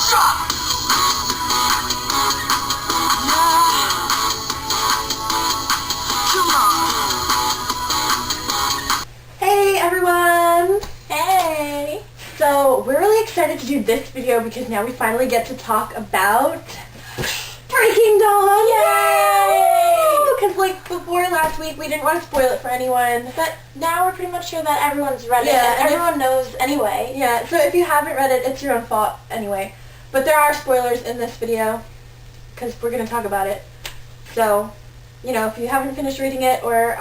Hey everyone! Hey! So we're really excited to do this video because now we finally get to talk about Breaking Dawn! Yay! Because like before last week we didn't want to spoil it for anyone. But now we're pretty much sure that everyone's read it, Yeah, and everyone knows anyway. Yeah, so if you haven't read it, it's your own fault anyway. But there are spoilers in this video because we're going to talk about it. So, you know, if you haven't finished reading it or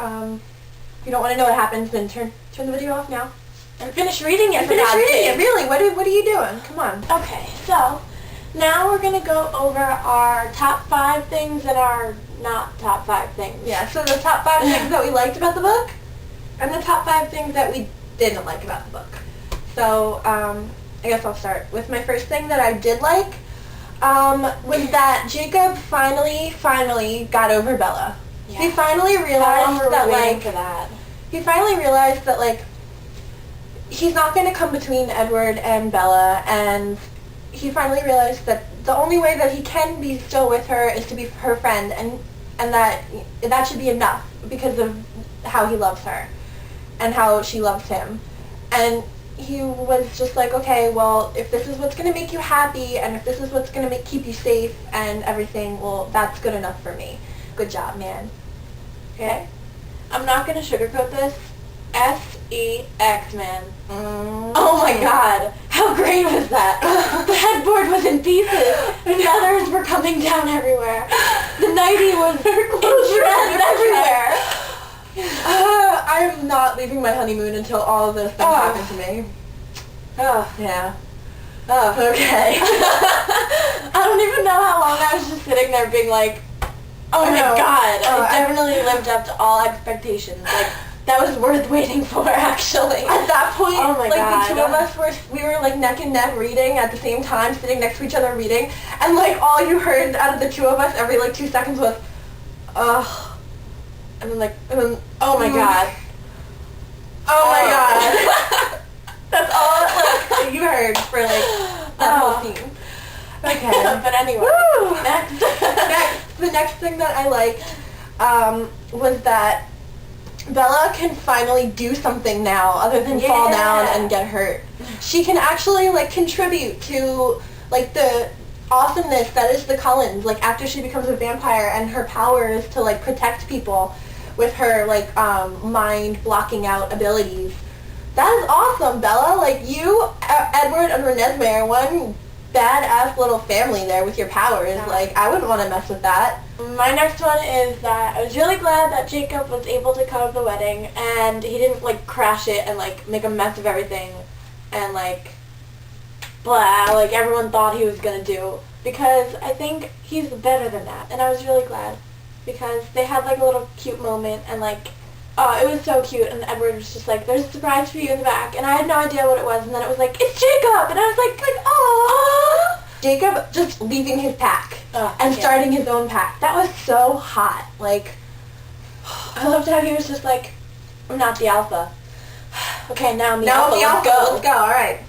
you don't want to know what happens, then turn the video off now. And finish reading it, Finish reading it, really. What are you doing? Come on. Okay, so now we're going to go over our top 5 things that are not top 5 things. Yeah, so the top 5 things that we liked about the book and the top 5 things that we didn't like about the book. So, I guess I'll start with my first thing that I did like was that Jacob finally got over Bella. Yeah. He finally realized that, like, he's not going to come between Edward and Bella, and he finally realized that the only way that he can be still with her is to be her friend, and that should be enough because of how he loves her and how she loves him. And he was just like, okay, well, if this is what's going to make you happy and if this is what's going to keep you safe and everything, well, that's good enough for me. Good job, man. Okay? I'm not going to sugarcoat this. S-E-X, man. Oh my god. How great was that? The headboard was in pieces. The feathers were coming down everywhere. The nightie was in shreds everywhere. I'm not leaving my honeymoon until all of this things happen to me. Oh, Yeah. Oh, okay. I don't even know how long I was just sitting there being like, oh my god, I definitely lived up to all expectations. Like, that was worth waiting for, actually. At that point, oh my like god, the two of us we were like neck and neck reading at the same time, sitting next to each other reading, and like all you heard out of the two of us every like 2 seconds was, ugh. And then oh my god. Oh my god. That's all like you heard for like that whole scene. Okay. But anyway, the next thing that I liked was that Bella can finally do something now other than fall down and get hurt. She can actually like contribute to like the awesomeness that is the Cullens, like after she becomes a vampire and her power is to like protect people with her like mind blocking out abilities. That is awesome, Bella. Like you, Edward and Renesmee are one badass little family there with your powers. Yeah. Like I wouldn't want to mess with that. My next one is that I was really glad that Jacob was able to cut off the wedding and he didn't like crash it and like make a mess of everything and like blah, like everyone thought he was gonna do, because I think he's better than that, and I was really glad because they had like a little cute moment and like it was so cute, and Edward was just like, there's a surprise for you in the back, and I had no idea what it was, and then it was like, it's Jacob, and I was like aww. Jacob just leaving his pack and starting his own pack. That was so hot. Like, I loved how he was just like, I'm not the alpha. Okay, now I'm the alpha. Let's go. All right.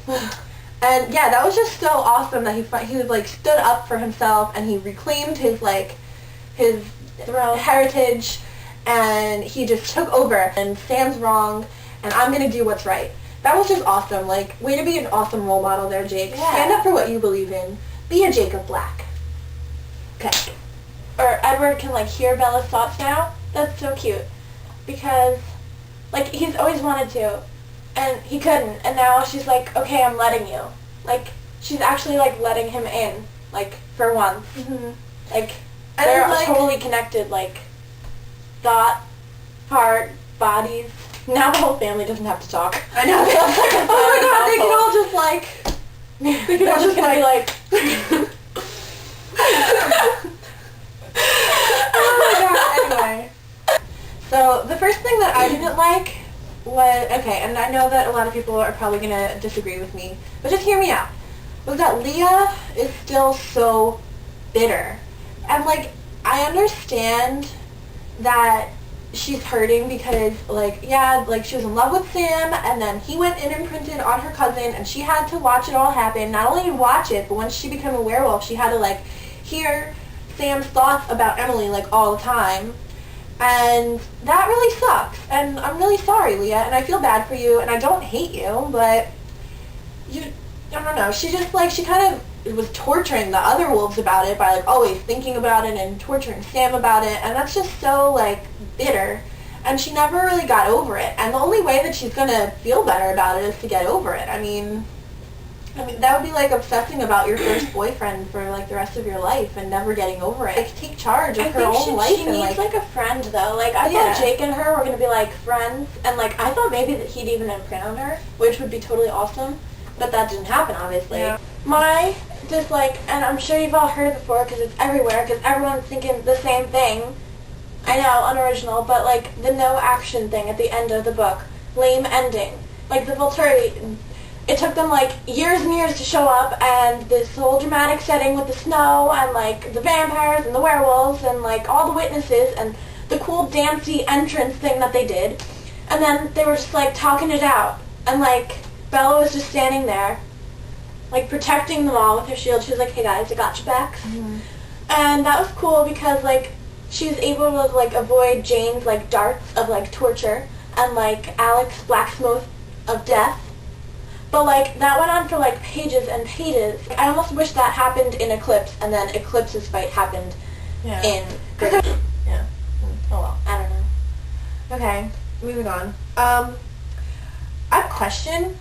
And yeah, that was just so awesome that he like stood up for himself and he reclaimed his like his heritage, and he just took over. And Sam's wrong, and I'm gonna do what's right. That was just awesome. Like, way to be an awesome role model there, Jake. Yeah. Stand up for what you believe in. Be a Jacob Black. Okay. Or Edward can like hear Bella's thoughts now. That's so cute, because like he's always wanted to, and he couldn't, and now she's like, okay, I'm letting you. Like, she's actually like letting him in, like, for once. Mm-hmm. Like, And they're like, totally connected, like thought, heart, bodies. Now the whole family doesn't have to talk. I know. Oh my god, they can all just like They can all just be like oh my god, anyway. So the first thing that I didn't like was, okay, and I know that a lot of people are probably going to disagree with me, but just hear me out, was that Leah is still so bitter. And like, I understand that she's hurting because, like, yeah, like, she was in love with Sam, and then he went and imprinted on her cousin, and she had to watch it all happen. Not only watch it, but once she became a werewolf, she had to, like, hear Sam's thoughts about Emily, like, all the time. And that really sucks. And I'm really sorry, Leah, and I feel bad for you, and I don't hate you, but I don't know, she just, like, she kind of was torturing the other wolves about it by, like, always thinking about it and torturing Sam about it, and that's just so, like, bitter. And she never really got over it. And the only way that she's going to feel better about it is to get over it. I mean, that would be like obsessing about your first boyfriend for like the rest of your life and never getting over it. Like, take charge of her own life. She needs like a friend though. Like, I thought Jake and her were going to be like friends. And like, I thought maybe that he'd even imprint on her, which would be totally awesome. But that didn't happen, obviously. Yeah. My dislike, and I'm sure you've all heard it before because it's everywhere, because everyone's thinking the same thing. I know, unoriginal, but like the no action thing at the end of the book. Lame ending. Like the Volturi, it took them like years and years to show up, and this whole dramatic setting with the snow and like the vampires and the werewolves and like all the witnesses and the cool dancey entrance thing that they did. And then they were just like talking it out. And like Bella was just standing there, like protecting them all with her shield. She was like, hey guys, I got your backs. Mm-hmm. And that was cool because like she was able to like avoid Jane's like darts of like torture and like Alex's black smoke of death. But like that went on for like pages and pages. I almost wish that happened in Eclipse and then Eclipse's fight happened in Grimsby. Yeah. Oh well. I don't know. Okay, moving on. I have a question.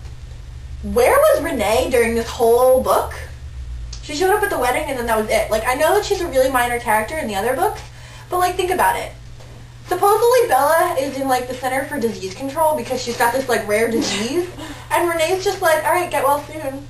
Where was Renee during this whole book? She showed up at the wedding and then that was it. Like, I know that she's a really minor character in the other books, but, like, think about it. Supposedly Bella is in, like, the Center for Disease Control because she's got this, like, rare disease. And Renee's just like, alright, get well soon.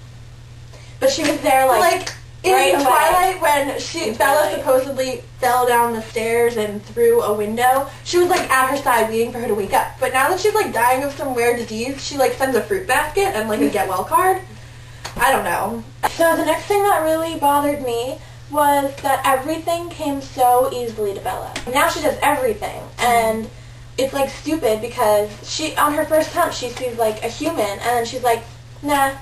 But she was there, like in right Twilight, when Bella supposedly fell down the stairs and through a window, she was, like, at her side waiting for her to wake up. But now that she's, like, dying of some rare disease, she, like, sends a fruit basket and, like, a get well card. I don't know. So the next thing that really bothered me was that everything came so easily to Bella. Now she does everything, and it's like stupid because she, on her first attempt, she sees like a human, and then she's like, nah,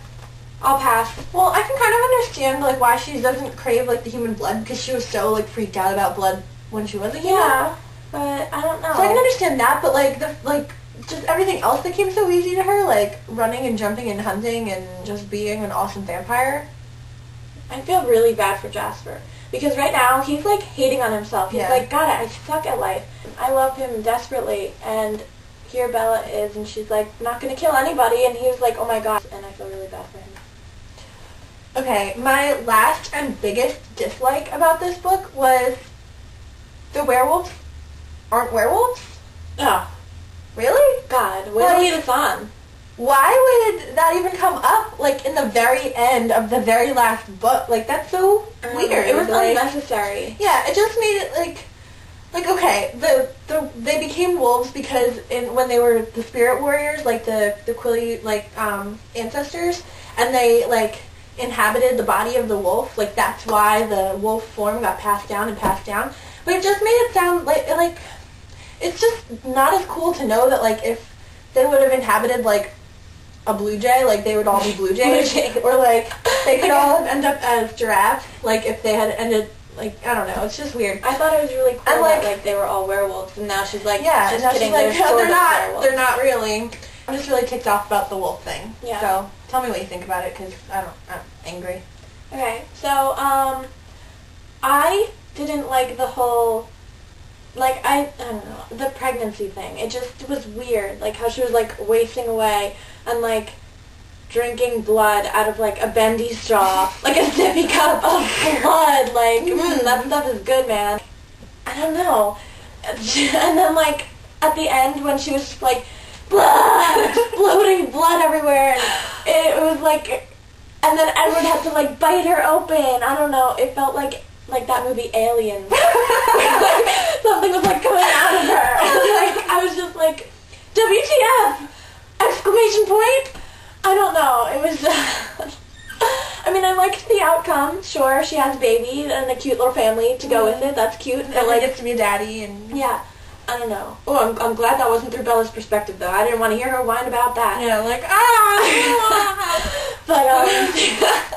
I'll pass. Well, I can kind of understand like why she doesn't crave like the human blood because she was so like freaked out about blood when she was a human. Yeah, but I don't know. So I can understand that, but like just everything else that came so easy to her, like running and jumping and hunting and just being an awesome vampire. I feel really bad for Jasper because right now he's like hating on himself. He's like, God, I suck at life. I love him desperately, and here Bella is, and she's like not gonna kill anybody, and he's like, oh my God, and I feel really bad for him. Okay, my last and biggest dislike about this book was the werewolves aren't werewolves. Oh, really? God, when we this on? Why would that even come up, like, in the very end of the very last book? Like, that's so weird. It was unnecessary. Yeah, it just made it, like, okay, they became wolves because when they were the spirit warriors, like, the Quilly, like, ancestors, and they, like, inhabited the body of the wolf, like, that's why the wolf form got passed down and passed down. But it just made it sound like, it's just not as cool to know that, like, if they would have inhabited, like, a blue jay, like, they would all be blue jays, or, like, they could all end up as giraffes, like, if they had ended, like, I don't know, it's just weird. I thought it was really cool that, like, they were all werewolves, and now she's like, yeah, just now kidding, she's like, they're werewolves. They're not really. I'm just really ticked off about the wolf thing. Yeah. So, tell me what you think about it, because I'm angry. Okay, so, I didn't like the whole, like, I don't know, the pregnancy thing. It just was weird, like, how she was, like, wasting away and, like, drinking blood out of, like, a bendy straw, like a sippy cup of blood, like, that stuff is good, man. I don't know. And then, like, at the end, when she was just, like, blood, exploding blood everywhere, and it was, like, and then Edward had to, like, bite her open. I don't know, it felt like that movie Alien. Like, something was, like, coming out of her. Like, I was just, like, WTF! Exclamation point! I don't know, it was, I mean, I liked the outcome, sure, she has a baby and a cute little family to go with it, that's cute. And, like, gets to be a daddy, and... Yeah, I don't know. Oh, I'm glad that wasn't through Bella's perspective, though. I didn't want to hear her whine about that. Yeah, like, But,